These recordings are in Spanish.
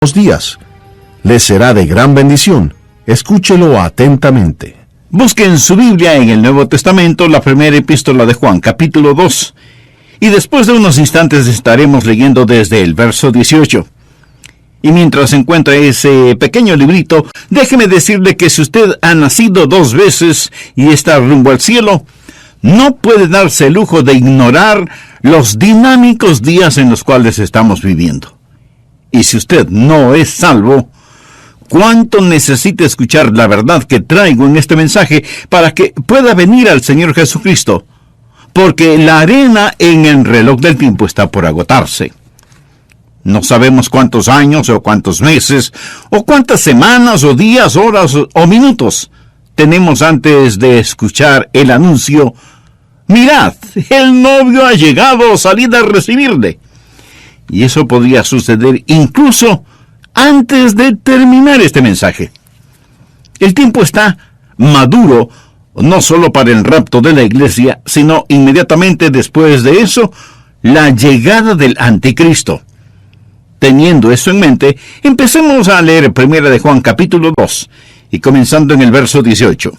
días. Les será de gran bendición. Escúchelo atentamente. Busquen su Biblia en el Nuevo Testamento, la primera epístola de Juan, capítulo 2. Y después de unos instantes estaremos leyendo desde el verso 18. Y mientras encuentra ese pequeño librito, déjeme decirle que si usted ha nacido 2 veces y está rumbo al cielo, no puede darse el lujo de ignorar los dinámicos días en los cuales estamos viviendo. Y si usted no es salvo, ¿cuánto necesita escuchar la verdad que traigo en este mensaje para que pueda venir al Señor Jesucristo? Porque la arena en el reloj del tiempo está por agotarse. No sabemos cuántos años o cuántos meses, o cuántas semanas o días, horas o minutos tenemos antes de escuchar el anuncio: mirad, el novio ha llegado, salid a recibirle. Y eso podría suceder incluso antes de terminar este mensaje. El tiempo está maduro, no solo para el rapto de la iglesia, sino inmediatamente después de eso, la llegada del anticristo. Teniendo eso en mente, empecemos a leer 1 de Juan capítulo 2, y comenzando en el verso 18.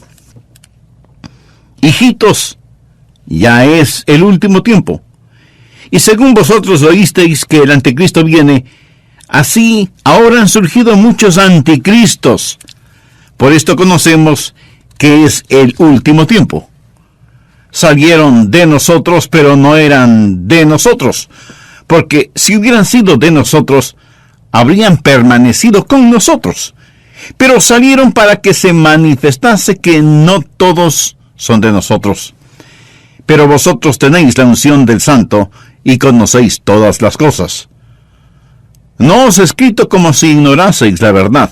Hijitos, ya es el último tiempo. Y según vosotros oísteis que el anticristo viene, así ahora han surgido muchos anticristos. Por esto conocemos que es el último tiempo. Salieron de nosotros, pero no eran de nosotros, porque si hubieran sido de nosotros, habrían permanecido con nosotros. Pero salieron para que se manifestase que no todos son de nosotros. Pero vosotros tenéis la unción del Santo, y conocéis todas las cosas. No os he escrito como si ignoraseis la verdad,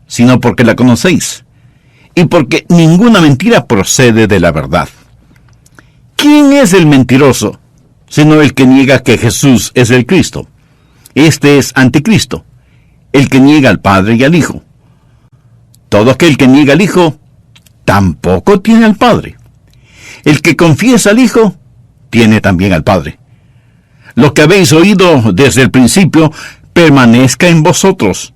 sino porque la conocéis, y porque ninguna mentira procede de la verdad. ¿Quién es el mentiroso, sino el que niega que Jesús es el Cristo? Este es anticristo, el que niega al Padre y al Hijo. Todo aquel que niega al Hijo, tampoco tiene al Padre. El que confiesa al Hijo, tiene también al Padre. Lo que habéis oído desde el principio, permanezca en vosotros.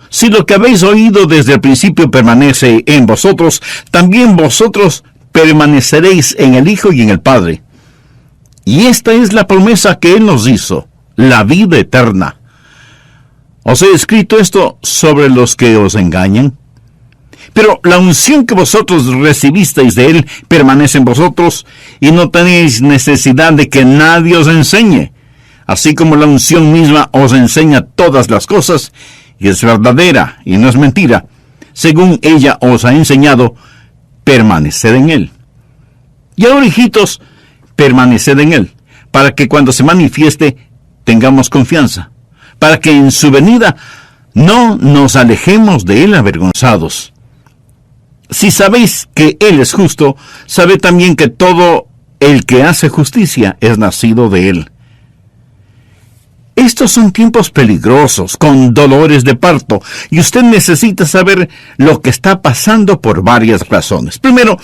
Si lo que habéis oído desde el principio permanece en vosotros, también vosotros permaneceréis en el Hijo y en el Padre. Y esta es la promesa que Él nos hizo, la vida eterna. Os he escrito esto sobre los que os engañan. Pero la unción que vosotros recibisteis de Él permanece en vosotros, y no tenéis necesidad de que nadie os enseñe. Así como la unción misma os enseña todas las cosas, y es verdadera y no es mentira, según ella os ha enseñado, permaneced en Él. Y ahora, hijitos, permaneced en Él, para que cuando se manifieste tengamos confianza, para que en su venida no nos alejemos de Él avergonzados. Si sabéis que Él es justo, sabed también que todo el que hace justicia es nacido de Él. Estos son tiempos peligrosos, con dolores de parto, y usted necesita saber lo que está pasando por varias razones. Primero,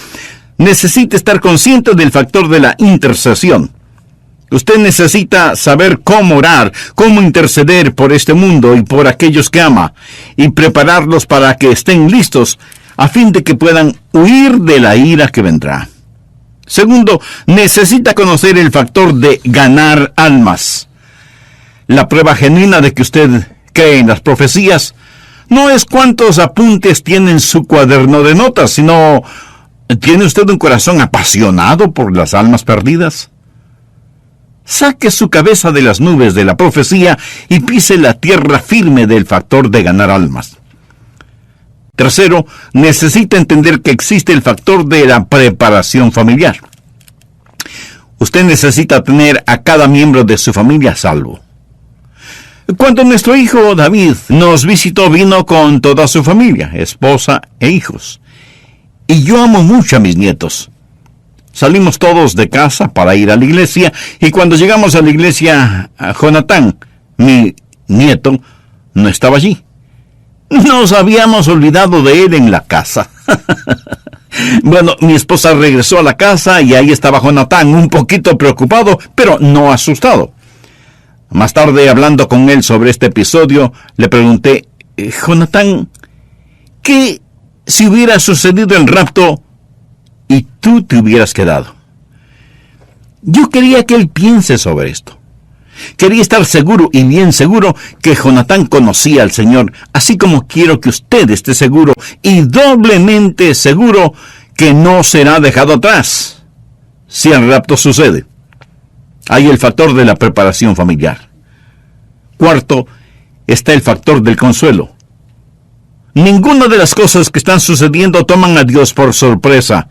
necesita estar consciente del factor de la intercesión. Usted necesita saber cómo orar, cómo interceder por este mundo y por aquellos que ama, y prepararlos para que estén listos a fin de que puedan huir de la ira que vendrá. Segundo, necesita conocer el factor de ganar almas. La prueba genuina de que usted cree en las profecías no es cuántos apuntes tiene en su cuaderno de notas, sino, ¿tiene usted un corazón apasionado por las almas perdidas? Saque su cabeza de las nubes de la profecía y pise la tierra firme del factor de ganar almas. Tercero, necesita entender que existe el factor de la preparación familiar. Usted necesita tener a cada miembro de su familia salvo. Cuando nuestro hijo David nos visitó, vino con toda su familia, esposa e hijos. Y yo amo mucho a mis nietos. Salimos todos de casa para ir a la iglesia, y cuando llegamos a la iglesia, Jonatán, mi nieto, no estaba allí. Nos habíamos olvidado de él en la casa. Bueno, mi esposa regresó a la casa y ahí estaba Jonatán, un poquito preocupado, pero no asustado. Más tarde, hablando con él sobre este episodio, le pregunté, Jonatán, ¿qué si hubiera sucedido el rapto y tú te hubieras quedado? Yo quería que él piense sobre esto. Quería estar seguro y bien seguro que Jonatán conocía al Señor, así como quiero que usted esté seguro y doblemente seguro que no será dejado atrás si el rapto sucede. Hay el factor de la preparación familiar. Cuarto, está el factor del consuelo. Ninguna de las cosas que están sucediendo toman a Dios por sorpresa.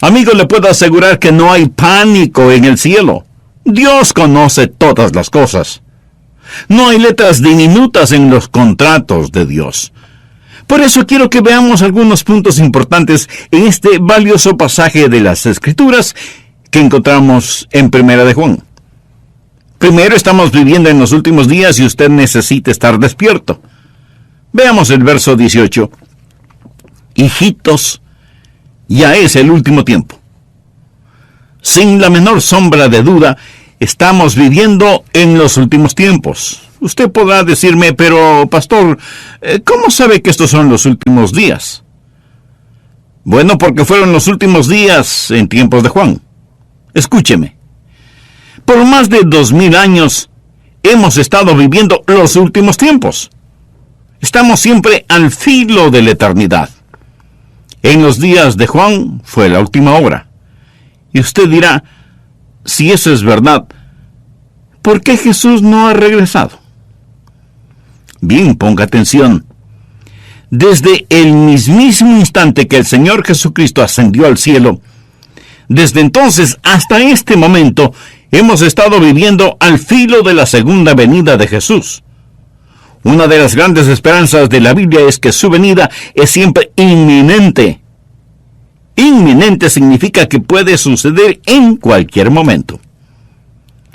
Amigo, le puedo asegurar que no hay pánico en el cielo. Dios conoce todas las cosas. No hay letras diminutas en los contratos de Dios. Por eso quiero que veamos algunos puntos importantes en este valioso pasaje de las Escrituras que encontramos en Primera de Juan. Primero, estamos viviendo en los últimos días y usted necesita estar despierto. Veamos el verso 18. Hijitos, ya es el último tiempo. Sin la menor sombra de duda, estamos viviendo en los últimos tiempos. Usted podrá decirme, pero pastor, ¿cómo sabe que estos son los últimos días? Bueno, porque fueron los últimos días en tiempos de Juan. Escúcheme. Por más de 2000 años hemos estado viviendo los últimos tiempos. Estamos siempre al filo de la eternidad. En los días de Juan fue la última hora. Y usted dirá, si eso es verdad, ¿por qué Jesús no ha regresado? Bien, ponga atención. Desde el mismísimo instante que el Señor Jesucristo ascendió al cielo, desde entonces hasta este momento, hemos estado viviendo al filo de la segunda venida de Jesús. Una de las grandes esperanzas de la Biblia es que su venida es siempre inminente. Inminente significa que puede suceder en cualquier momento.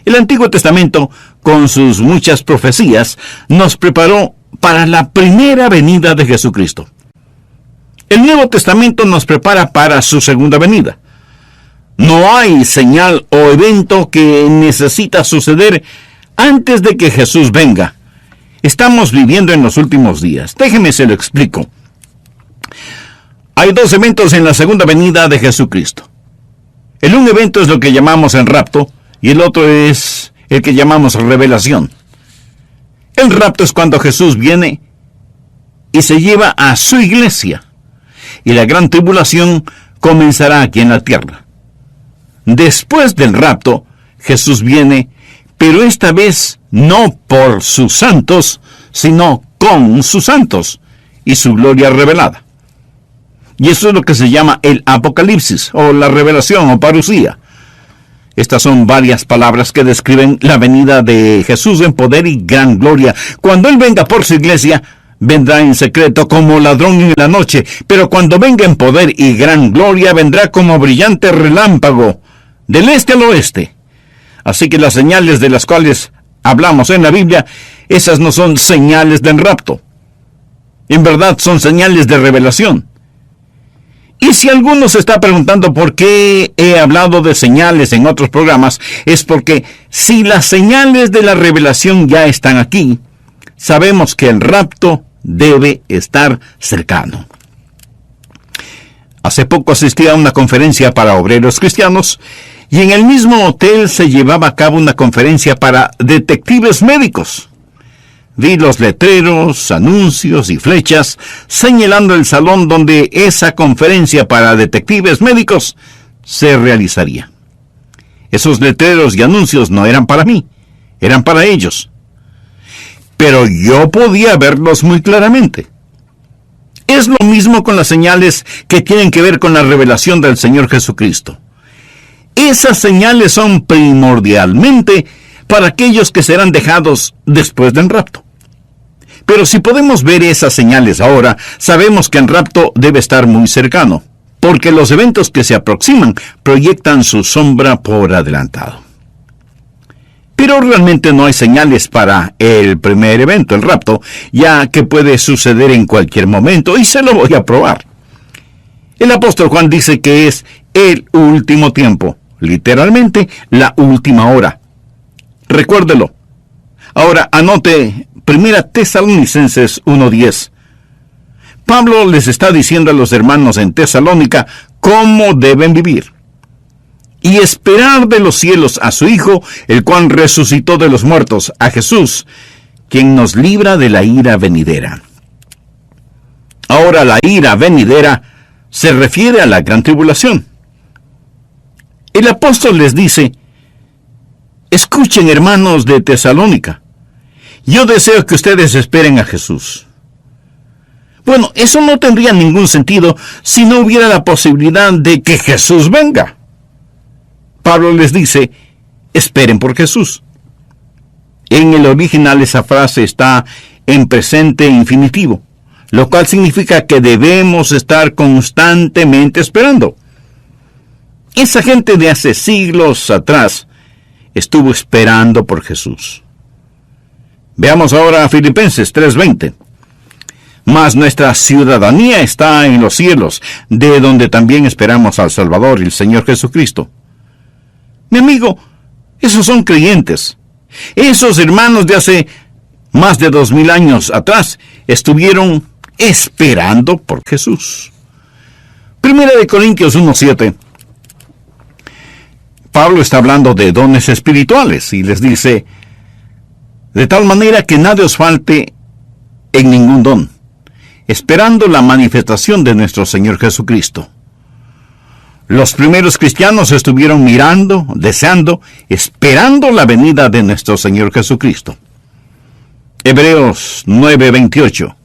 El Antiguo Testamento, con sus muchas profecías, nos preparó para la primera venida de Jesucristo. El Nuevo Testamento nos prepara para su segunda venida. No hay señal o evento que necesita suceder antes de que Jesús venga. Estamos viviendo en los últimos días. Déjeme se lo explico. Hay dos eventos en la segunda venida de Jesucristo. El un evento es lo que llamamos el rapto y el otro es el que llamamos revelación. El rapto es cuando Jesús viene y se lleva a su iglesia y la gran tribulación comenzará aquí en la tierra. Después del rapto, Jesús viene, pero esta vez no por sus santos, sino con sus santos y su gloria revelada. Y eso es lo que se llama el Apocalipsis, o la revelación, o parusía. Estas son varias palabras que describen la venida de Jesús en poder y gran gloria. Cuando Él venga por su iglesia, vendrá en secreto como ladrón en la noche, pero cuando venga en poder y gran gloria, vendrá como brillante relámpago, del este al oeste. Así que las señales de las cuales hablamos en la Biblia, esas no son señales del rapto. En verdad son señales de revelación. Y si alguno se está preguntando por qué he hablado de señales en otros programas, es porque si las señales de la revelación ya están aquí, sabemos que el rapto debe estar cercano. Hace poco asistí a una conferencia para obreros cristianos y en el mismo hotel se llevaba a cabo una conferencia para detectives médicos. Vi los letreros, anuncios y flechas señalando el salón donde esa conferencia para detectives médicos se realizaría. Esos letreros y anuncios no eran para mí, eran para ellos. Pero yo podía verlos muy claramente. Es lo mismo con las señales que tienen que ver con la revelación del Señor Jesucristo. Esas señales son primordialmente para aquellos que serán dejados después del rapto. Pero si podemos ver esas señales ahora, sabemos que el rapto debe estar muy cercano, porque los eventos que se aproximan proyectan su sombra por adelantado. Pero realmente no hay señales para el primer evento, el rapto, ya que puede suceder en cualquier momento, y se lo voy a probar. El apóstol Juan dice que es el último tiempo, literalmente la última hora. Recuérdelo, Ahora anote 1 Tesalonicenses 1:10. Pablo les está diciendo a los hermanos en Tesalónica cómo deben vivir. Y esperar de los cielos a su Hijo, el cual resucitó de los muertos, a Jesús, quien nos libra de la ira venidera. Ahora la ira venidera se refiere a la gran tribulación. El apóstol les dice: escuchen, hermanos de Tesalónica, yo deseo que ustedes esperen a Jesús. Bueno, eso no tendría ningún sentido si no hubiera la posibilidad de que Jesús venga. Pablo les dice: esperen por Jesús. En el original esa frase está en presente infinitivo, lo cual significa que debemos estar constantemente esperando. Esa gente de hace siglos atrás estuvo esperando por Jesús. Veamos ahora a Filipenses 3:20. Mas nuestra ciudadanía está en los cielos, de donde también esperamos al Salvador, el Señor Jesucristo. Mi amigo, esos son creyentes. Esos hermanos de hace más de 2000 años atrás estuvieron esperando por Jesús. 1 Corintios 1:7. Pablo está hablando de dones espirituales y les dice: de tal manera que nada os falte en ningún don, esperando la manifestación de nuestro Señor Jesucristo. Los primeros cristianos estuvieron mirando, deseando, esperando la venida de nuestro Señor Jesucristo. Hebreos 9:28.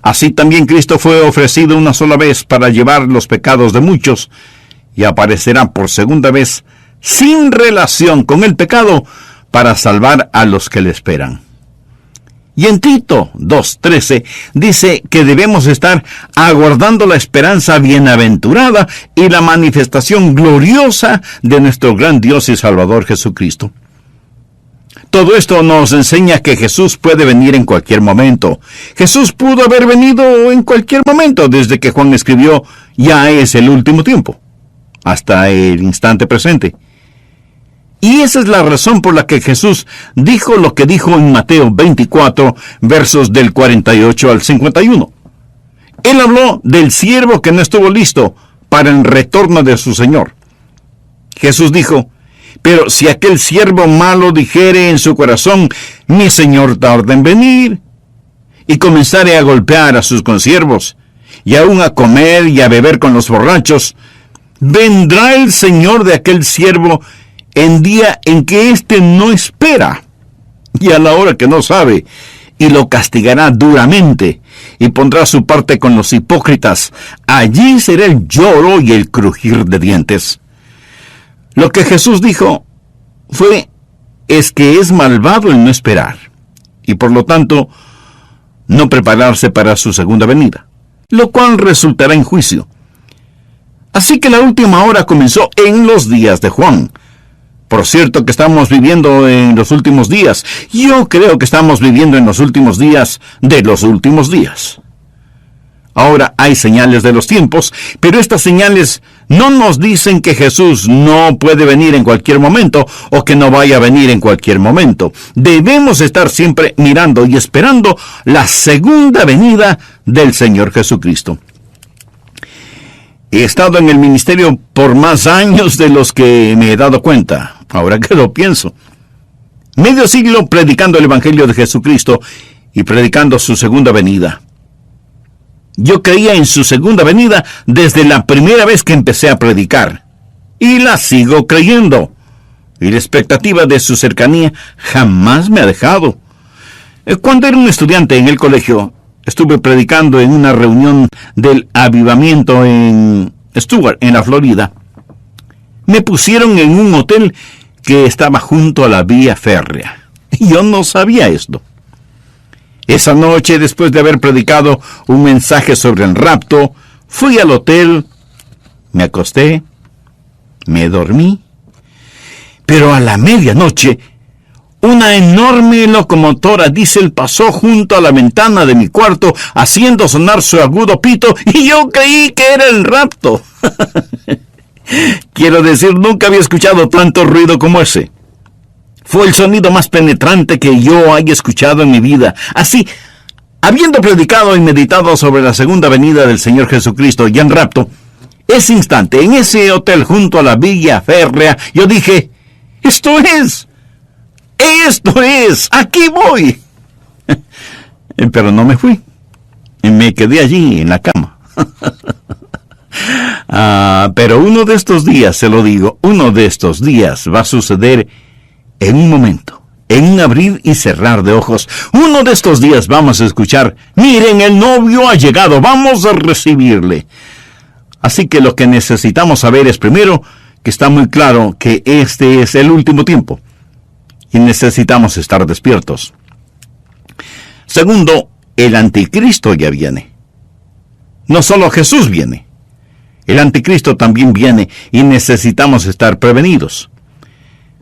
Así también Cristo fue ofrecido una sola vez para llevar los pecados de muchos, y aparecerá por segunda vez sin relación con el pecado para salvar a los que le esperan. Y en Tito 2:13 dice que debemos estar aguardando la esperanza bienaventurada y la manifestación gloriosa de nuestro gran Dios y Salvador Jesucristo. Todo esto nos enseña que Jesús puede venir en cualquier momento. Jesús pudo haber venido en cualquier momento desde que Juan escribió: ya es el último tiempo, hasta el instante presente. Y esa es la razón por la que Jesús dijo lo que dijo en Mateo 24, versos del 48 al 51. Él habló del siervo que no estuvo listo para el retorno de su Señor. Jesús dijo: pero si aquel siervo malo dijere en su corazón: mi Señor tarda en venir, y comenzare a golpear a sus consiervos, y aún a comer y a beber con los borrachos, vendrá el Señor de aquel siervo en día en que éste no espera, y a la hora que no sabe, y lo castigará duramente, y pondrá su parte con los hipócritas. Allí será el lloro y el crujir de dientes. Lo que Jesús dijo es que es malvado el no esperar, y por lo tanto no prepararse para su segunda venida, lo cual resultará en juicio. Así que la última hora comenzó en los días de Juan. Por cierto que estamos viviendo en los últimos días. Yo creo que estamos viviendo en los últimos días de los últimos días. Ahora hay señales de los tiempos, pero estas señales no nos dicen que Jesús no puede venir en cualquier momento o que no vaya a venir en cualquier momento. Debemos estar siempre mirando y esperando la segunda venida del Señor Jesucristo. He estado en el ministerio por más años de los que me he dado cuenta, ahora que lo pienso. Medio siglo predicando el Evangelio de Jesucristo y predicando su segunda venida. Yo creía en su segunda venida desde la primera vez que empecé a predicar, y la sigo creyendo. Y la expectativa de su cercanía jamás me ha dejado. Cuando era un estudiante en el colegio, estuve predicando en una reunión del avivamiento en Stuart, en la Florida. Me pusieron en un hotel que estaba junto a la vía férrea. Yo no sabía esto. Esa noche, después de haber predicado un mensaje sobre el rapto, fui al hotel, me acosté, me dormí. Pero a la medianoche, una enorme locomotora diésel pasó junto a la ventana de mi cuarto, haciendo sonar su agudo pito, y yo creí que era el rapto. Quiero decir, nunca había escuchado tanto ruido como ese. Fue el sonido más penetrante que yo haya escuchado en mi vida. Así, habiendo predicado y meditado sobre la segunda venida del Señor Jesucristo y en rapto, ese instante, en ese hotel junto a la Villa Férrea, yo dije, ¡esto es! ¡Aquí voy! Pero no me fui. Me quedé allí, en la cama. Pero uno de estos días, se lo digo, uno de estos días va a suceder en un momento, en un abrir y cerrar de ojos. Uno de estos días vamos a escuchar, miren, el novio ha llegado, vamos a recibirle. Así que lo que necesitamos saber es, primero, que está muy claro que este es el último tiempo y necesitamos estar despiertos. Segundo, el anticristo ya viene. No solo Jesús viene, el anticristo también viene y necesitamos estar prevenidos.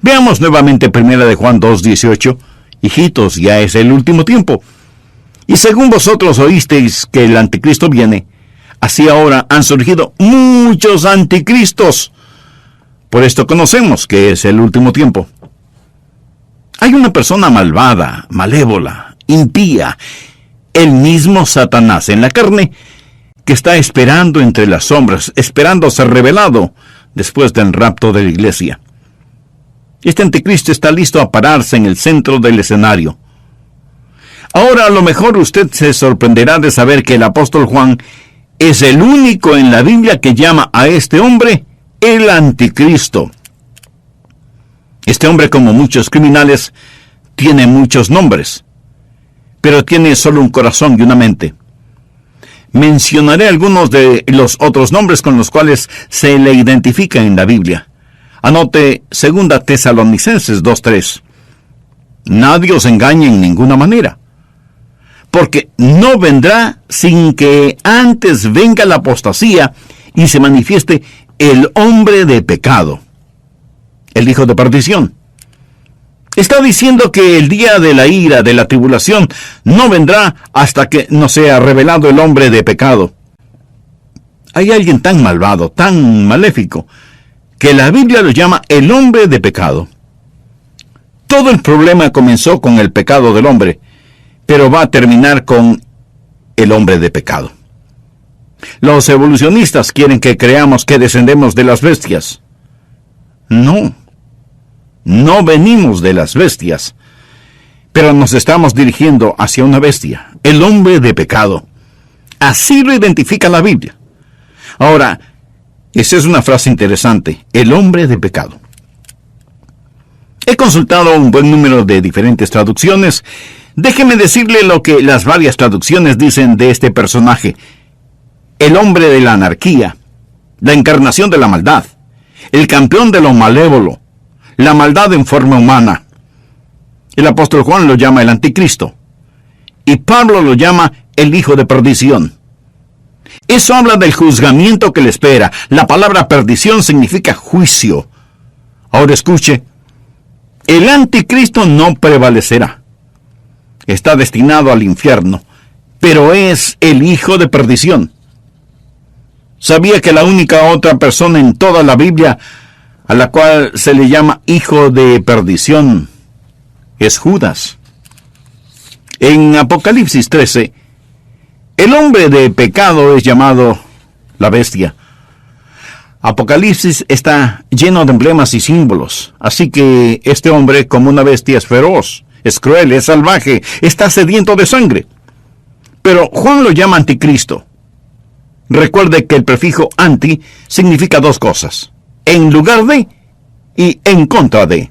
Veamos nuevamente 1 de Juan 2:18. Hijitos, ya es el último tiempo. Y según vosotros oísteis que el anticristo viene, así ahora han surgido muchos anticristos. Por esto conocemos que es el último tiempo. Hay una persona malvada, malévola, impía, el mismo Satanás en la carne, que está esperando entre las sombras, esperando ser revelado después del rapto de la iglesia. Este anticristo está listo a pararse en el centro del escenario. Ahora a lo mejor usted se sorprenderá de saber que el apóstol Juan es el único en la Biblia que llama a este hombre el anticristo. Este hombre, como muchos criminales, tiene muchos nombres, pero tiene solo un corazón y una mente. Mencionaré algunos de los otros nombres con los cuales se le identifica en la Biblia. Anote 2 Tesalonicenses 2:3. Nadie os engañe en ninguna manera, porque no vendrá sin que antes venga la apostasía y se manifieste el hombre de pecado, el hijo de perdición. Está diciendo que el día de la ira, de la tribulación, no vendrá hasta que no sea revelado el hombre de pecado. Hay alguien tan malvado, tan maléfico, que la Biblia lo llama el hombre de pecado. Todo el problema comenzó con el pecado del hombre, pero va a terminar con el hombre de pecado. Los evolucionistas quieren que creamos que descendemos de las bestias. No venimos de las bestias, pero nos estamos dirigiendo hacia una bestia, el hombre de pecado. Así lo identifica la Biblia. Ahora, esa es una frase interesante, el hombre de pecado. He consultado un buen número de diferentes traducciones. Déjeme decirle lo que las varias traducciones dicen de este personaje. El hombre de la anarquía, la encarnación de la maldad, el campeón de lo malévolo, la maldad en forma humana. El apóstol Juan lo llama el anticristo, y Pablo lo llama el hijo de perdición. Eso habla del juzgamiento que le espera. La palabra perdición significa juicio. Ahora escuche, el anticristo no prevalecerá. Está destinado al infierno, pero es el hijo de perdición. ¿Sabía que la única otra persona en toda la Biblia a la cual se le llama hijo de perdición es Judas? En Apocalipsis 13, el hombre de pecado es llamado la bestia. Apocalipsis está lleno de emblemas y símbolos, así que este hombre, como una bestia, es feroz, es cruel, es salvaje, está sediento de sangre. Pero Juan lo llama anticristo. Recuerde que el prefijo anti significa dos cosas: en lugar de y en contra de.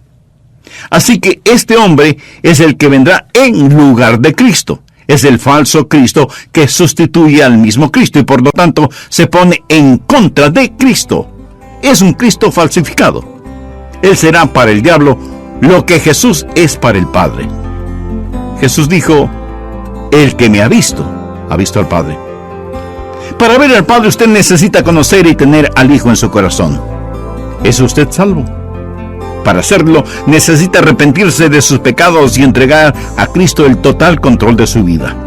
Así que este hombre es el que vendrá en lugar de Cristo. Es el falso Cristo que sustituye al mismo Cristo y por lo tanto se pone en contra de Cristo. Es un Cristo falsificado. Él será para el diablo lo que Jesús es para el Padre. Jesús dijo: el que me ha visto al Padre. Para ver al Padre usted necesita conocer y tener al Hijo en su corazón. ¿Es usted salvo? Para hacerlo, necesita arrepentirse de sus pecados y entregar a Cristo el total control de su vida.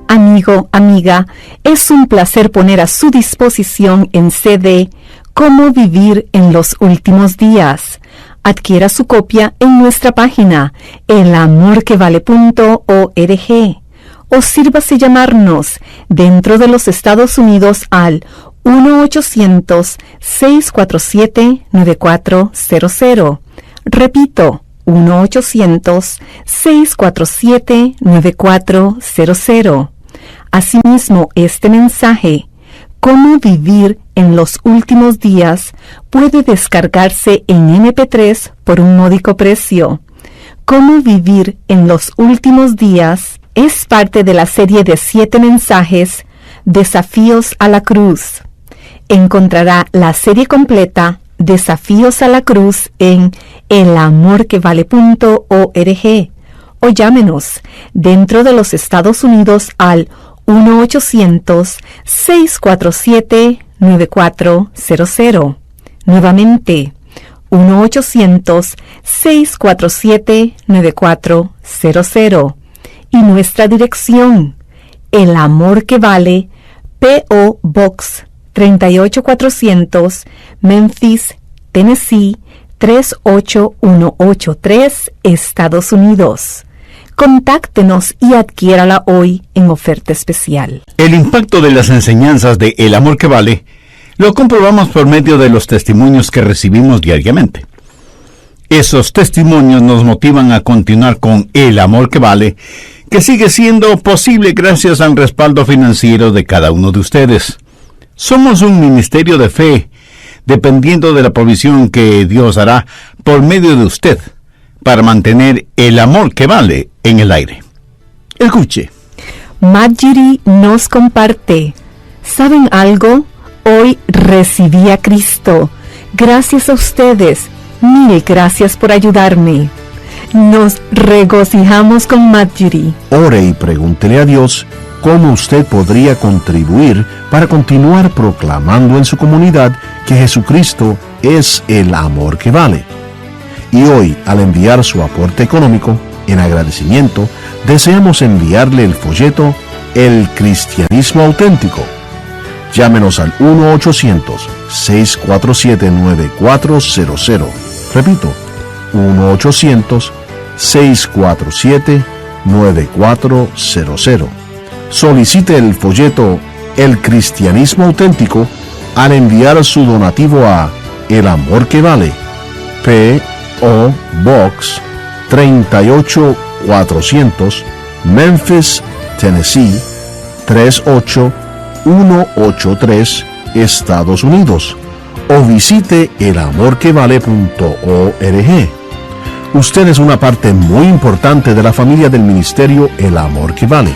Amigo, amiga, es un placer poner a su disposición en CD Cómo vivir en los últimos días. Adquiera su copia en nuestra página elamorquevale.org o sírvase llamarnos dentro de los Estados Unidos al 1-800-647-9400. Repito, 1-800-647-9400. Asimismo, este mensaje, Cómo vivir en los últimos días, puede descargarse en MP3 por un módico precio. Cómo vivir en los últimos días es parte de la serie de 7 mensajes, Desafíos a la Cruz. Encontrará la serie completa, Desafíos a la Cruz, en elamorquevale.org o llámenos dentro de los Estados Unidos al 1-800-647-9400. Nuevamente, 1-800-647-9400. Y nuestra dirección, El Amor que Vale, P.O. Box 38400, Memphis, Tennessee 38183, Estados Unidos. Contáctenos y adquiérala hoy en oferta especial. El impacto de las enseñanzas de El Amor que Vale lo comprobamos por medio de los testimonios que recibimos diariamente. Esos testimonios nos motivan a continuar con El Amor que Vale, que sigue siendo posible gracias al respaldo financiero de cada uno de ustedes. Somos un ministerio de fe, dependiendo de la provisión que Dios hará por medio de usted, para mantener El Amor que Vale en el aire. Escuche. Marjorie nos comparte: ¿saben algo? Hoy recibí a Cristo. Gracias a ustedes. Mil gracias por ayudarme. Nos regocijamos con Marjorie. Ore y pregúntele a Dios cómo usted podría contribuir para continuar proclamando en su comunidad que Jesucristo es el amor que vale. Y hoy, al enviar su aporte económico, en agradecimiento, deseamos enviarle el folleto El Cristianismo Auténtico. Llámenos al 1-800-647-9400. Repito, 1-800-647-9400. Solicite el folleto El Cristianismo Auténtico al enviar su donativo a El Amor que Vale, P.O. Box 38400, Memphis, Tennessee 38183, Estados Unidos, o visite elamorquevale.org. Usted es una parte muy importante de la familia del ministerio El Amor que Vale.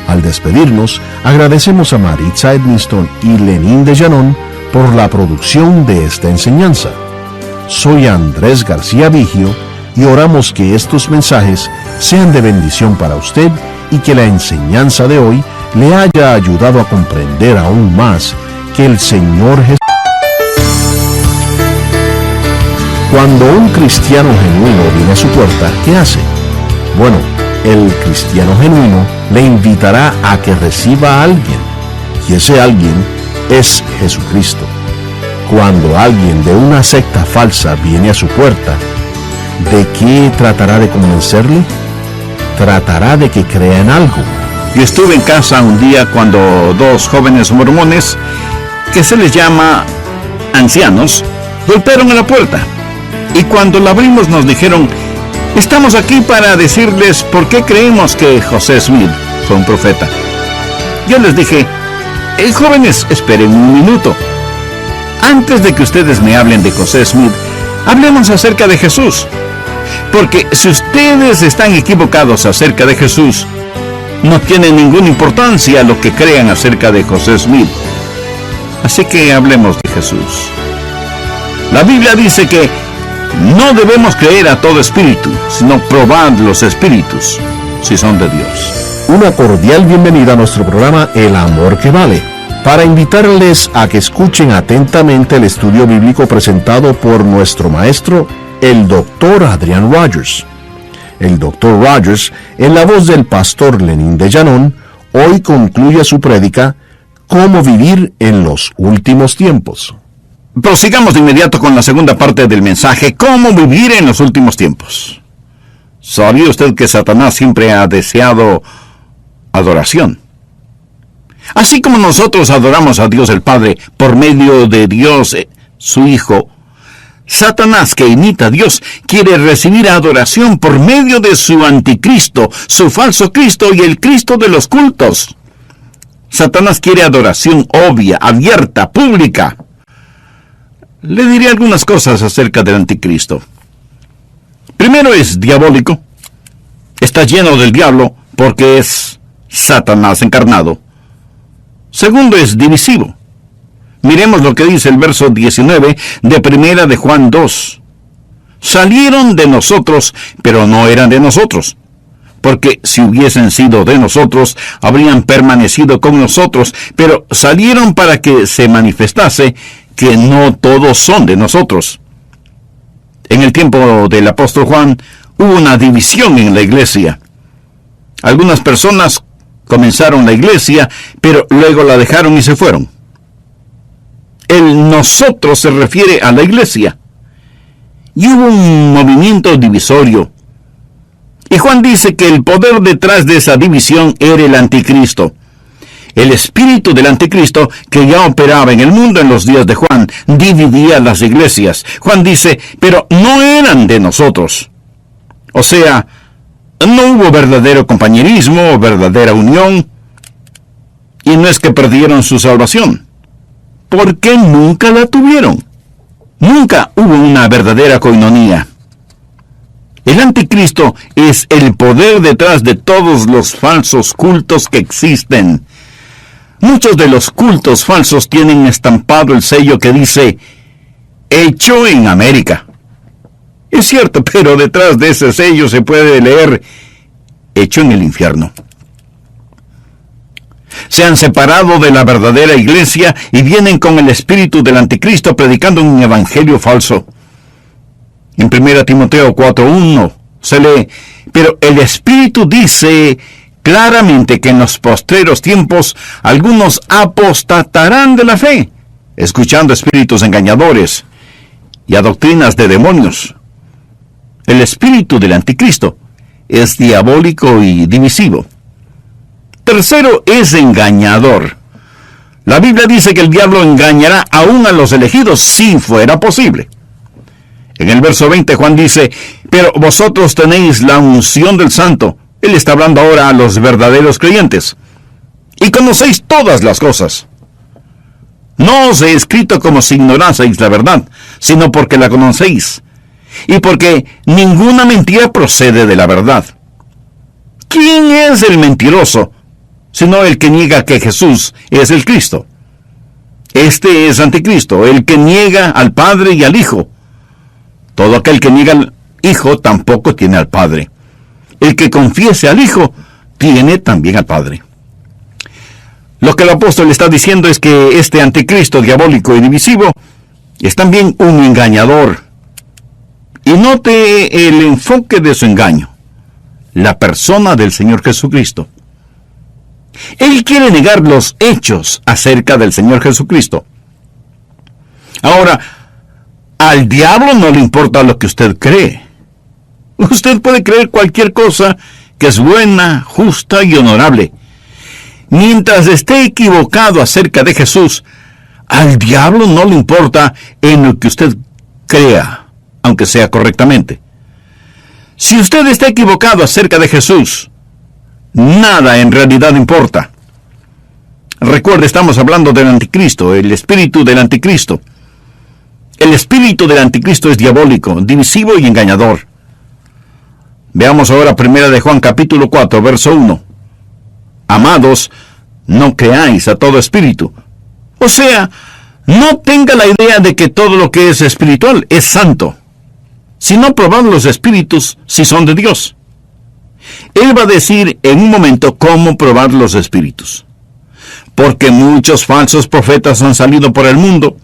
Al despedirnos, agradecemos a Maritza Edmiston y Lenín de Llanón por la producción de esta enseñanza. Soy Andrés García Vigio y oramos que estos mensajes sean de bendición para usted y que la enseñanza de hoy le haya ayudado a comprender aún más que el Señor Jesús. Cuando un cristiano genuino viene a su puerta, ¿qué hace? Bueno, el cristiano genuino le invitará a que reciba a alguien, y ese alguien es Jesucristo. Cuando alguien de una secta falsa viene a su puerta, ¿de qué tratará de convencerle? Tratará de que crea en algo. Yo estuve en casa un día cuando 2 jóvenes mormones, que se les llama ancianos, golpearon a la puerta. Y cuando la abrimos nos dijeron: estamos aquí para decirles por qué creemos que José Smith fue un profeta. Yo les dije: jóvenes, esperen un minuto. Antes de que ustedes me hablen de José Smith, hablemos acerca de Jesús. Porque si ustedes están equivocados acerca de Jesús, no tiene ninguna importancia lo que crean acerca de José Smith. Así que hablemos de Jesús. La Biblia dice que no debemos creer a todo espíritu, sino probar los espíritus, si son de Dios. Una cordial bienvenida a nuestro programa El Amor que Vale, para invitarles a que escuchen atentamente el estudio bíblico presentado por nuestro maestro, el Dr. Adrian Rogers. El Dr. Rogers, en la voz del pastor Lenín de Llanón, hoy concluye su prédica, Cómo vivir en los últimos tiempos. Prosigamos de inmediato con la segunda parte del mensaje, cómo vivir en los últimos tiempos. ¿Sabía usted que Satanás siempre ha deseado adoración? Así como nosotros adoramos a Dios el Padre por medio de Dios, su Hijo, Satanás, que imita a Dios, quiere recibir adoración por medio de su anticristo, su falso Cristo y el Cristo de los cultos. Satanás quiere adoración obvia, abierta, pública. Le diré algunas cosas acerca del anticristo. Primero, es diabólico. Está lleno del diablo porque es Satanás encarnado. Segundo, es divisivo. Miremos lo que dice el verso 19 de Primera de Juan 2. Salieron de nosotros, pero no eran de nosotros. Porque si hubiesen sido de nosotros, habrían permanecido con nosotros, pero salieron para que se manifestase que no todos son de nosotros. En el tiempo del apóstol Juan, hubo una división en la iglesia. Algunas personas comenzaron la iglesia, pero luego la dejaron y se fueron. El nosotros se refiere a la iglesia. Y hubo un movimiento divisorio. Y Juan dice que el poder detrás de esa división era el anticristo. El espíritu del anticristo, que ya operaba en el mundo en los días de Juan, dividía las iglesias. Juan dice, pero no eran de nosotros. O sea, no hubo verdadero compañerismo, verdadera unión, y no es que perdieron su salvación, porque nunca la tuvieron. Nunca hubo una verdadera coinonía. El anticristo es el poder detrás de todos los falsos cultos que existen. Muchos de los cultos falsos tienen estampado el sello que dice, hecho en América. Es cierto, pero detrás de ese sello se puede leer, hecho en el infierno. Se han separado de la verdadera iglesia y vienen con el espíritu del anticristo predicando un evangelio falso. En 1 Timoteo 4:1 se lee, pero el espíritu dice claramente que en los postreros tiempos algunos apostatarán de la fe, escuchando espíritus engañadores y a doctrinas de demonios. El espíritu del anticristo es diabólico y divisivo. Tercero, es engañador. La Biblia dice que el diablo engañará aún a los elegidos si fuera posible. En el verso 20 Juan dice, pero vosotros tenéis la unción del Santo. Él está hablando ahora a los verdaderos creyentes. Y conocéis todas las cosas. No os he escrito como si ignoraseis la verdad, sino porque la conocéis. Y porque ninguna mentira procede de la verdad. ¿Quién es el mentiroso, sino el que niega que Jesús es el Cristo? Este es anticristo, el que niega al Padre y al Hijo. Todo aquel que niega al Hijo tampoco tiene al Padre. El que confiese al Hijo tiene también al Padre. Lo que el apóstol está diciendo es que este anticristo diabólico y divisivo es también un engañador. Y note el enfoque de su engaño: la persona del Señor Jesucristo. Él quiere negar los hechos acerca del Señor Jesucristo. Ahora, al diablo no le importa lo que usted cree. Usted puede creer cualquier cosa que es buena, justa y honorable. Mientras esté equivocado acerca de Jesús, al diablo no le importa en lo que usted crea, aunque sea correctamente. Si usted está equivocado acerca de Jesús, nada en realidad importa. Recuerde, estamos hablando del anticristo, el espíritu del anticristo. El espíritu del anticristo es diabólico, divisivo y engañador. Veamos ahora 1 de Juan capítulo 4, verso 1. Amados, no creáis a todo espíritu. O sea, no tenga la idea de que todo lo que es espiritual es santo, sino probad los espíritus si son de Dios. Él va a decir en un momento cómo probar los espíritus. Porque muchos falsos profetas han salido por el mundo.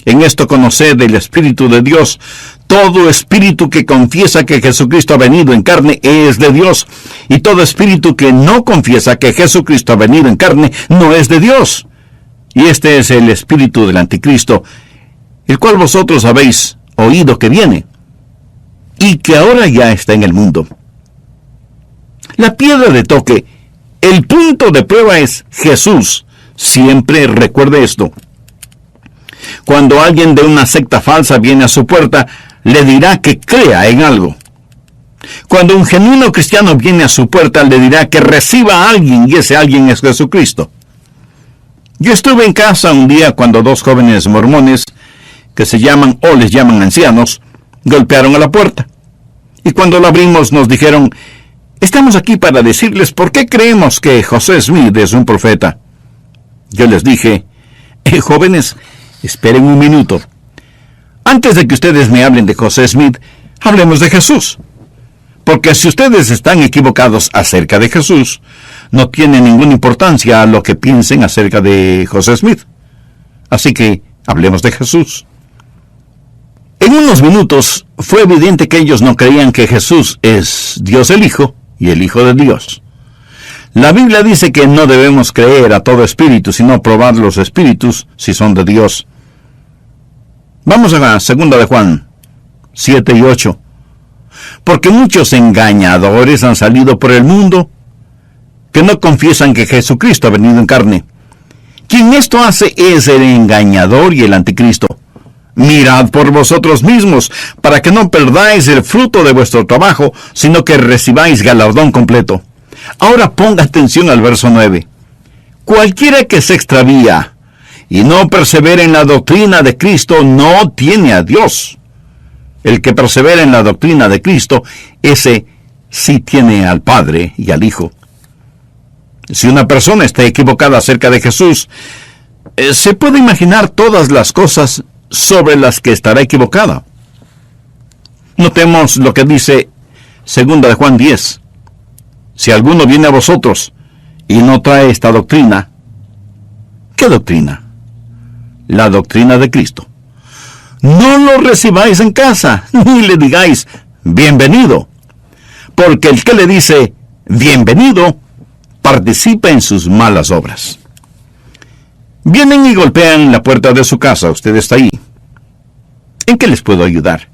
En esto conoced el Espíritu de Dios. Todo espíritu que confiesa que Jesucristo ha venido en carne es de Dios. Y todo espíritu que no confiesa que Jesucristo ha venido en carne no es de Dios. Y este es el espíritu del anticristo, el cual vosotros habéis oído que viene, y que ahora ya está en el mundo. La piedra de toque, el punto de prueba es Jesús. Siempre recuerde esto. Cuando alguien de una secta falsa viene a su puerta, le dirá que crea en algo. Cuando un genuino cristiano viene a su puerta, le dirá que reciba a alguien, y ese alguien es Jesucristo. Yo estuve en casa un día cuando dos jóvenes mormones, que se llaman o les llaman ancianos, golpearon a la puerta. Y cuando la abrimos nos dijeron: estamos aquí para decirles por qué creemos que José Smith es un profeta. Yo les dije: jóvenes, esperen un minuto. Antes de que ustedes me hablen de José Smith, hablemos de Jesús. Porque si ustedes están equivocados acerca de Jesús, no tiene ninguna importancia lo que piensen acerca de José Smith. Así que hablemos de Jesús. En unos minutos fue evidente que ellos no creían que Jesús es Dios el Hijo y el Hijo de Dios. La Biblia dice que no debemos creer a todo espíritu, sino probar los espíritus si son de Dios. Vamos a la 2 de Juan 7 y 8. Porque muchos engañadores han salido por el mundo que no confiesan que Jesucristo ha venido en carne. Quien esto hace es el engañador y el anticristo. Mirad por vosotros mismos, para que no perdáis el fruto de vuestro trabajo, sino que recibáis galardón completo. Ahora ponga atención al verso 9. Cualquiera que se extravía y no persevera en la doctrina de Cristo no tiene a Dios. El que persevera en la doctrina de Cristo, ese sí tiene al Padre y al Hijo. Si una persona está equivocada acerca de Jesús, se puede imaginar todas las cosas sobre las que estará equivocada. Notemos lo que dice 2 de Juan 10. Si alguno viene a vosotros y no trae esta doctrina, ¿qué doctrina? La doctrina de Cristo. No lo recibáis en casa, ni le digáis bienvenido, porque el que le dice bienvenido participa en sus malas obras. Vienen y golpean la puerta de su casa, usted está ahí. ¿En qué les puedo ayudar?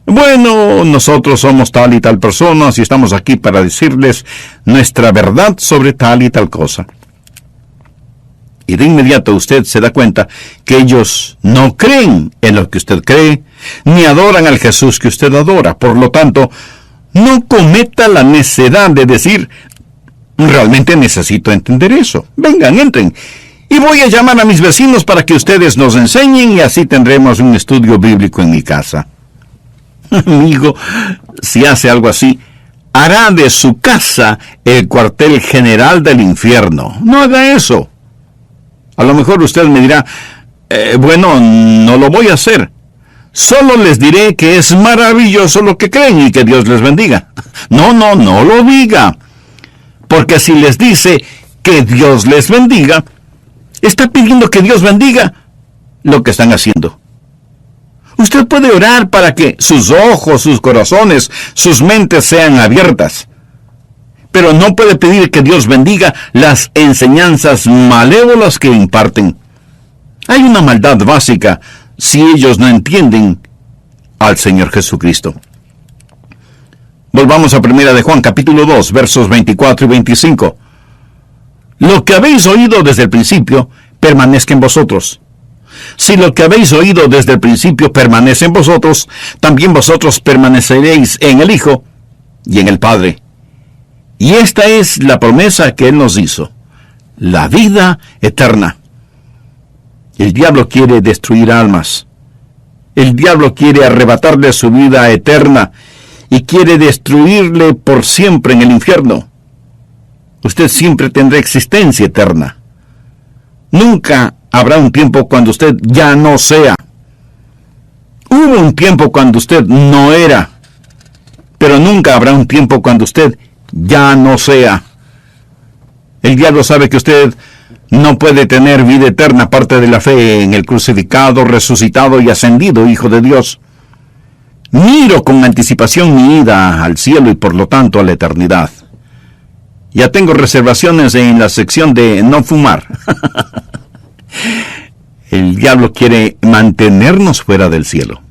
Bueno, nosotros somos tal y tal personas y estamos aquí para decirles nuestra verdad sobre tal y tal cosa. Y de inmediato usted se da cuenta que ellos no creen en lo que usted cree, ni adoran al Jesús que usted adora. Por lo tanto, no cometa la necedad de decir: realmente necesito entender eso. Vengan, entren. Y voy a llamar a mis vecinos para que ustedes nos enseñen y así tendremos un estudio bíblico en mi casa. Amigo, si hace algo así, hará de su casa el cuartel general del infierno. No haga eso. A lo mejor usted me dirá: bueno, no lo voy a hacer. Solo les diré que es maravilloso lo que creen y que Dios les bendiga. No lo diga. Porque si les dice que Dios les bendiga, está pidiendo que Dios bendiga lo que están haciendo. Usted puede orar para que sus ojos, sus corazones, sus mentes sean abiertas. Pero no puede pedir que Dios bendiga las enseñanzas malévolas que imparten. Hay una maldad básica si ellos no entienden al Señor Jesucristo. Volvamos a 1 de Juan, capítulo 2, versos 24 y 25. Lo que habéis oído desde el principio, permanezca en vosotros. Si lo que habéis oído desde el principio permanece en vosotros, también vosotros permaneceréis en el Hijo y en el Padre. Y esta es la promesa que Él nos hizo: la vida eterna. El diablo quiere destruir almas. El diablo quiere arrebatarle su vida eterna y quiere destruirle por siempre en el infierno. Usted siempre tendrá existencia eterna. Nunca habrá un tiempo cuando usted ya no sea. Hubo un tiempo cuando usted no era, pero nunca habrá un tiempo cuando usted ya no sea. El diablo sabe que usted no puede tener vida eterna aparte de la fe en el crucificado, resucitado y ascendido Hijo de Dios. Miro con anticipación mi ida al cielo y por lo tanto a la eternidad. Ya tengo reservaciones en la sección de no fumar. El diablo quiere mantenernos fuera del cielo.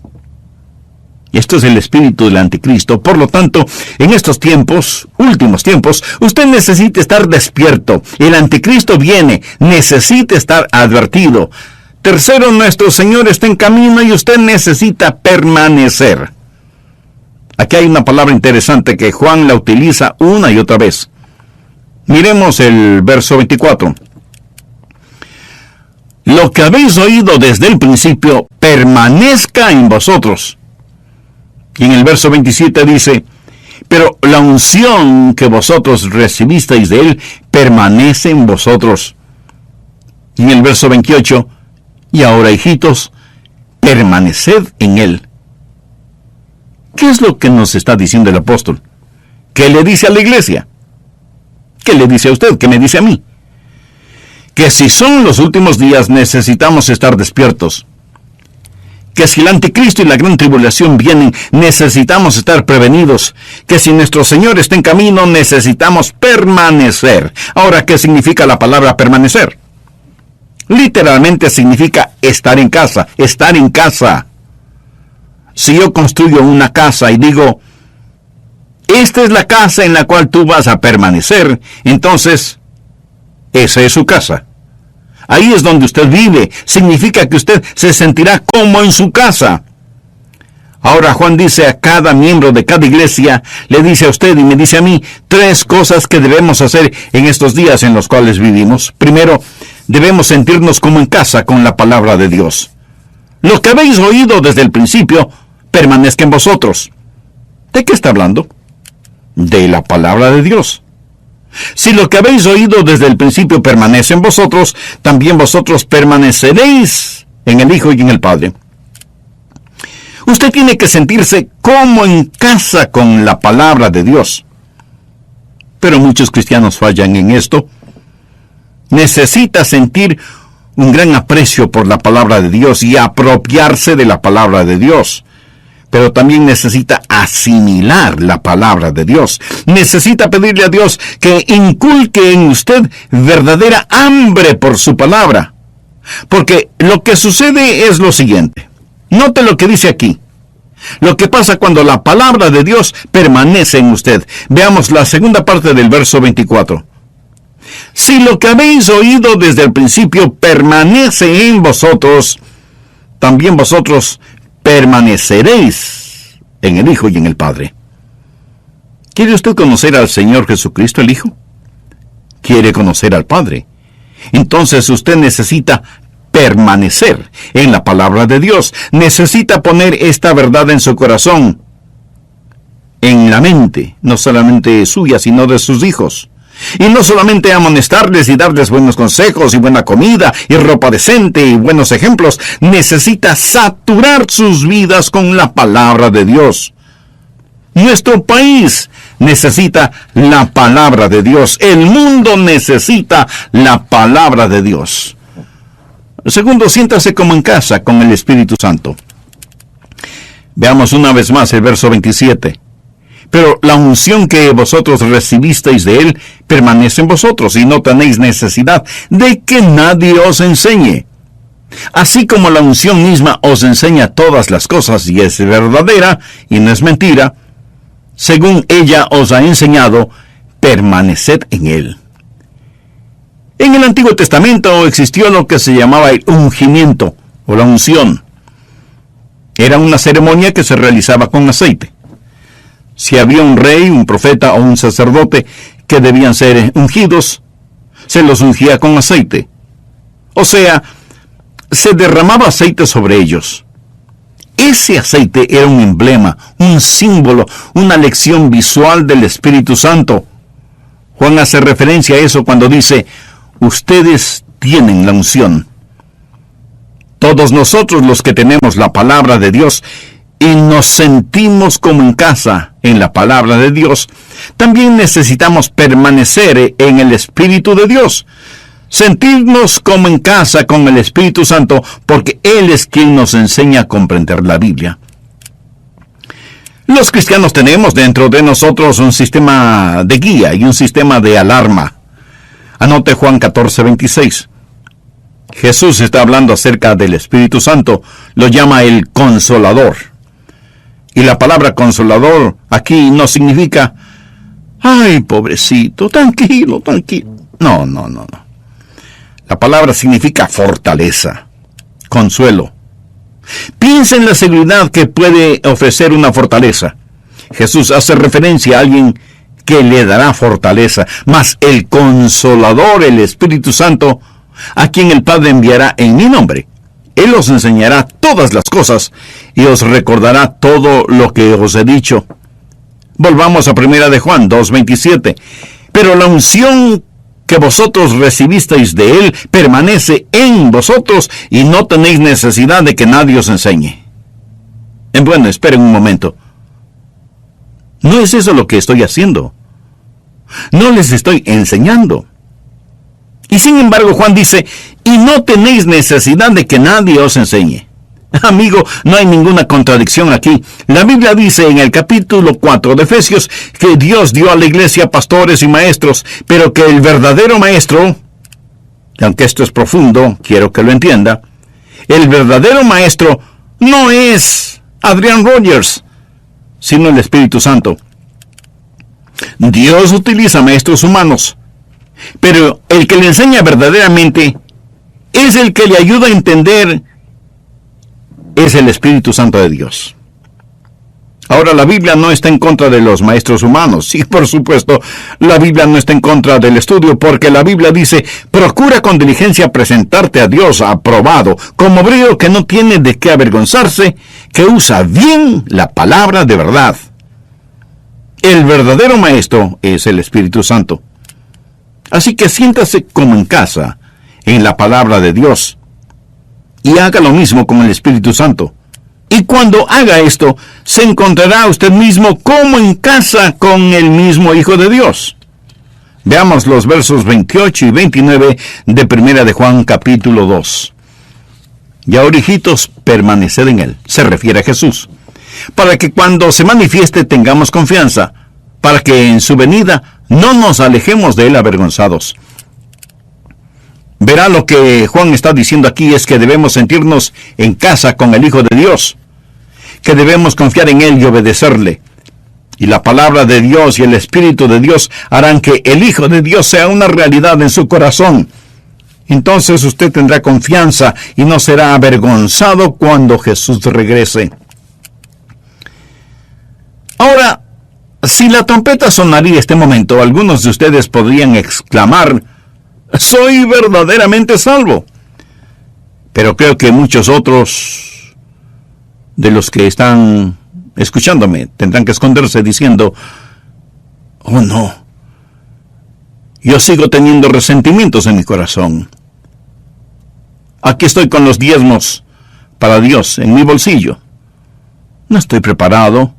Esto es el espíritu del anticristo. Por lo tanto, en estos tiempos, últimos tiempos, usted necesita estar despierto. El anticristo viene, necesita estar advertido. Tercero, nuestro Señor está en camino y usted necesita permanecer. Aquí hay una palabra interesante que Juan la utiliza una y otra vez. Miremos el verso 24. Lo que habéis oído desde el principio, permanezca en vosotros. Y en el verso 27 dice, pero la unción que vosotros recibisteis de él permanece en vosotros. Y en el verso 28, y ahora, hijitos, permaneced en él. ¿Qué es lo que nos está diciendo el apóstol? ¿Qué le dice a la iglesia? ¿Qué le dice a usted? ¿Qué me dice a mí? Que si son los últimos días necesitamos estar despiertos. Que si el anticristo y la gran tribulación vienen, necesitamos estar prevenidos. Que si nuestro Señor está en camino, necesitamos permanecer. Ahora, ¿qué significa la palabra permanecer? Literalmente significa estar en casa, estar en casa. Si yo construyo una casa y digo, esta es la casa en la cual tú vas a permanecer, entonces, esa es su casa. Ahí es donde usted vive. Significa que usted se sentirá como en su casa. Ahora Juan dice a cada miembro de cada iglesia, le dice a usted y me dice a mí, 3 cosas que debemos hacer en estos días en los cuales vivimos. Primero, debemos sentirnos como en casa con la palabra de Dios. Lo que habéis oído desde el principio, permanezca en vosotros. ¿De qué está hablando? De la palabra de Dios. Si lo que habéis oído desde el principio permanece en vosotros, también vosotros permaneceréis en el Hijo y en el Padre. Usted tiene que sentirse como en casa con la palabra de Dios. Pero muchos cristianos fallan en esto. Necesita sentir un gran aprecio por la palabra de Dios y apropiarse de la palabra de Dios. Pero también necesita asimilar la palabra de Dios. Necesita pedirle a Dios que inculque en usted verdadera hambre por su palabra. Porque lo que sucede es lo siguiente. Note lo que dice aquí. Lo que pasa cuando la palabra de Dios permanece en usted. Veamos la segunda parte del verso 24. Si lo que habéis oído desde el principio permanece en vosotros, también vosotros permaneceréis en el Hijo y en el Padre. ¿Quiere usted conocer al Señor Jesucristo, el Hijo? ¿Quiere conocer al Padre? Entonces usted necesita permanecer en la palabra de Dios. Necesita poner esta verdad en su corazón, en la mente, no solamente suya, sino de sus hijos. Y no solamente amonestarles y darles buenos consejos y buena comida y ropa decente y buenos ejemplos. Necesita saturar sus vidas con la palabra de Dios. Nuestro país necesita la palabra de Dios. El mundo necesita la palabra de Dios. Segundo, siéntase como en casa con el Espíritu Santo. Veamos una vez más el verso 27. Pero la unción que vosotros recibisteis de él permanece en vosotros y no tenéis necesidad de que nadie os enseñe. Así como la unción misma os enseña todas las cosas y es verdadera y no es mentira, según ella os ha enseñado, permaneced en él. En el Antiguo Testamento existió lo que se llamaba el ungimiento o la unción. Era una ceremonia que se realizaba con aceite. Si había un rey, un profeta o un sacerdote que debían ser ungidos, se los ungía con aceite. O sea, se derramaba aceite sobre ellos. Ese aceite era un emblema, un símbolo, una lección visual del Espíritu Santo. Juan hace referencia a eso cuando dice, ustedes tienen la unción. Todos nosotros los que tenemos la palabra de Dios y nos sentimos como en casa en la palabra de Dios, también necesitamos permanecer en el Espíritu de Dios. Sentirnos como en casa con el Espíritu Santo, porque Él es quien nos enseña a comprender la Biblia. Los cristianos tenemos dentro de nosotros un sistema de guía y un sistema de alarma. Anote Juan 14:26. Jesús está hablando acerca del Espíritu Santo. Lo llama el Consolador. Y la palabra consolador aquí no significa, ay, pobrecito, tranquilo, tranquilo. No. La palabra significa fortaleza, consuelo. Piensa en la seguridad que puede ofrecer una fortaleza. Jesús hace referencia a alguien que le dará fortaleza, mas el Consolador, el Espíritu Santo, a quien el Padre enviará en mi nombre. Él os enseñará todas las cosas y os recordará todo lo que os he dicho. Volvamos a 1 de Juan 2:27. Pero la unción que vosotros recibisteis de Él permanece en vosotros y no tenéis necesidad de que nadie os enseñe. Bueno, esperen un momento. No es eso lo que estoy haciendo. No les estoy enseñando. Y sin embargo, Juan dice, y no tenéis necesidad de que nadie os enseñe. Amigo, no hay ninguna contradicción aquí. La Biblia dice en el capítulo 4 de Efesios que Dios dio a la iglesia pastores y maestros, pero que el verdadero maestro, y aunque esto es profundo, quiero que lo entienda, el verdadero maestro no es Adrian Rogers, sino el Espíritu Santo. Dios utiliza maestros humanos, pero el que le enseña verdaderamente es el que le ayuda a entender, es el Espíritu Santo de Dios. Ahora, la Biblia no está en contra de los maestros humanos. Sí, por supuesto, la Biblia no está en contra del estudio, porque la Biblia dice, procura con diligencia presentarte a Dios aprobado, como obrero que no tiene de qué avergonzarse, que usa bien la palabra de verdad. El verdadero maestro es el Espíritu Santo. Así que siéntase como en casa, en la palabra de Dios, y haga lo mismo con el Espíritu Santo. Y cuando haga esto, se encontrará usted mismo como en casa con el mismo Hijo de Dios. Veamos los versos 28 y 29 de 1 de Juan capítulo 2. Y ahora, hijitos, permaneced en Él, se refiere a Jesús, para que cuando se manifieste tengamos confianza, para que en su venida no nos alejemos de Él avergonzados. Verá, lo que Juan está diciendo aquí es que debemos sentirnos en casa con el Hijo de Dios, que debemos confiar en Él y obedecerle. Y la palabra de Dios y el Espíritu de Dios harán que el Hijo de Dios sea una realidad en su corazón. Entonces usted tendrá confianza y no será avergonzado cuando Jesús regrese. Ahora, si la trompeta sonaría este momento, algunos de ustedes podrían exclamar, soy verdaderamente salvo. Pero creo que muchos otros de los que están escuchándome tendrán que esconderse diciendo, oh no, yo sigo teniendo resentimientos en mi corazón. Aquí estoy con los diezmos para Dios en mi bolsillo. No estoy preparado,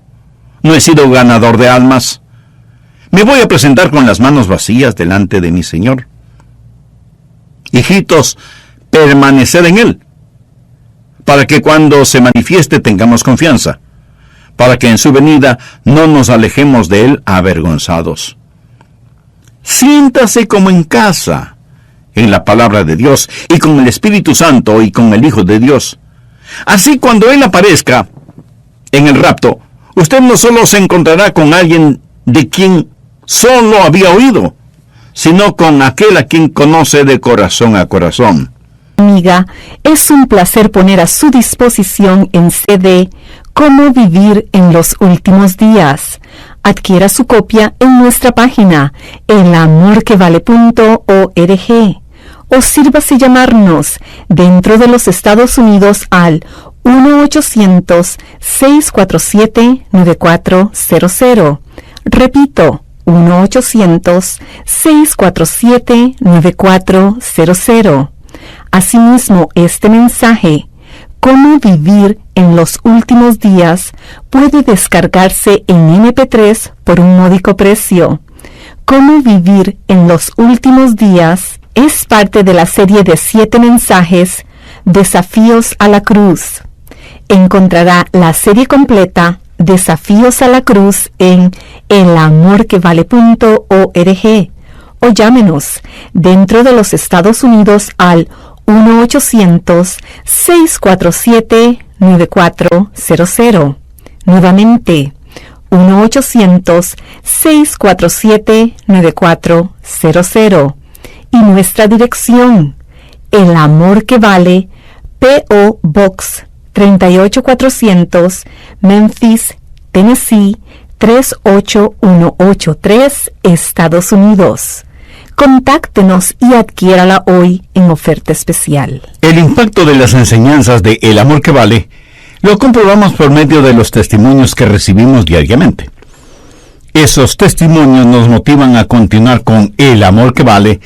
no he sido ganador de almas. Me voy a presentar con las manos vacías delante de mi Señor. Hijitos, permaneced en Él, para que cuando se manifieste tengamos confianza, para que en su venida no nos alejemos de Él avergonzados. Siéntase como en casa, en la palabra de Dios, y con el Espíritu Santo y con el Hijo de Dios. Así, cuando Él aparezca en el rapto, usted no solo se encontrará con alguien de quien solo había oído, sino con aquel a quien conoce de corazón a corazón. Amiga, es un placer poner a su disposición en CD Cómo vivir en los últimos días. Adquiera su copia en nuestra página, elamorquevale.org, o sírvase llamarnos dentro de los Estados Unidos al 1-800-647-9400. Repito, 1-800-647-9400. Asimismo, este mensaje, Cómo vivir en los últimos días, puede descargarse en MP3 por un módico precio. Cómo vivir en los últimos días es parte de la serie de 7 mensajes, Desafíos a la Cruz. Encontrará la serie completa, Desafíos a la Cruz, en elamorquevale.org, o llámenos dentro de los Estados Unidos al 1-800-647-9400. Nuevamente, 1-800-647-9400. Y nuestra dirección: El Amor que Vale, P.O. Box 38400, Memphis, Tennessee 38183, Estados Unidos. Contáctenos y adquiérala hoy en oferta especial. El impacto de las enseñanzas de El Amor que Vale lo comprobamos por medio de los testimonios que recibimos diariamente. Esos testimonios nos motivan a continuar con El Amor que Vale,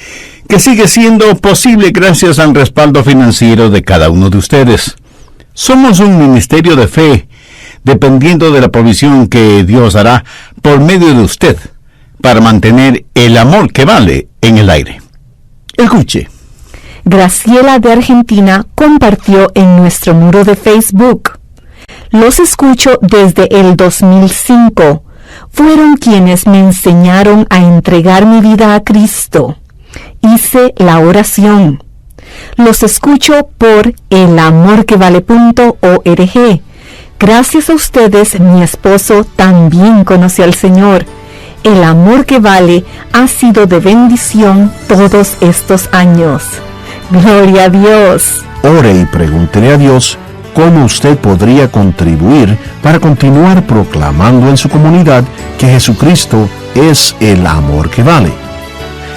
que sigue siendo posible gracias al respaldo financiero de cada uno de ustedes. Somos un ministerio de fe, dependiendo de la provisión que Dios hará por medio de usted, para mantener El Amor que Vale en el aire. Escuche. Graciela de Argentina compartió en nuestro muro de Facebook: los escucho desde el 2005. Fueron quienes me enseñaron a entregar mi vida a Cristo. Hice la oración. Los escucho por elamorquevale.org. Gracias a ustedes, mi esposo también conoció al Señor. El Amor que Vale ha sido de bendición todos estos años. Gloria a Dios. Ore y pregúntele a Dios cómo usted podría contribuir para continuar proclamando en su comunidad que Jesucristo es el amor que vale.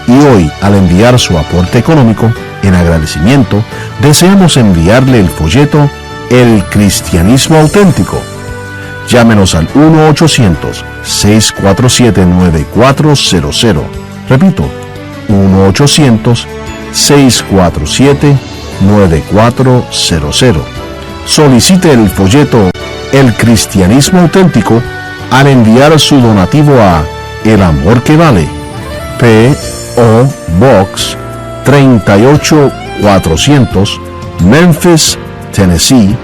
Y hoy, al enviar su aporte económico, en agradecimiento, deseamos enviarle el folleto El Cristianismo Auténtico. Llámenos al 1-800-647-9400. Repito, 1-800-647-9400. Solicite el folleto El Cristianismo Auténtico al enviar su donativo a El Amor que Vale, P.O. Box 38400, Memphis, Tennessee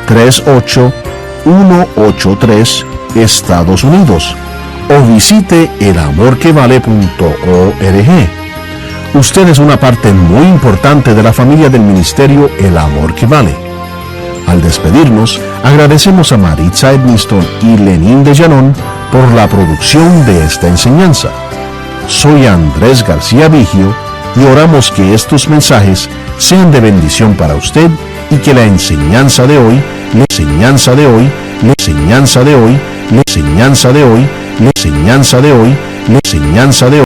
38183, Estados Unidos, o visite elamorquevale.org. Usted es una parte muy importante de la familia del ministerio El Amor que Vale. Al despedirnos, agradecemos a Maritza Edmiston y Lenín de Llanón por la producción de esta enseñanza. Soy Andrés García Vigio y oramos que estos mensajes sean de bendición para usted y que la enseñanza de hoy, la enseñanza de hoy, la enseñanza de hoy, la enseñanza de hoy, la enseñanza de hoy, la enseñanza de hoy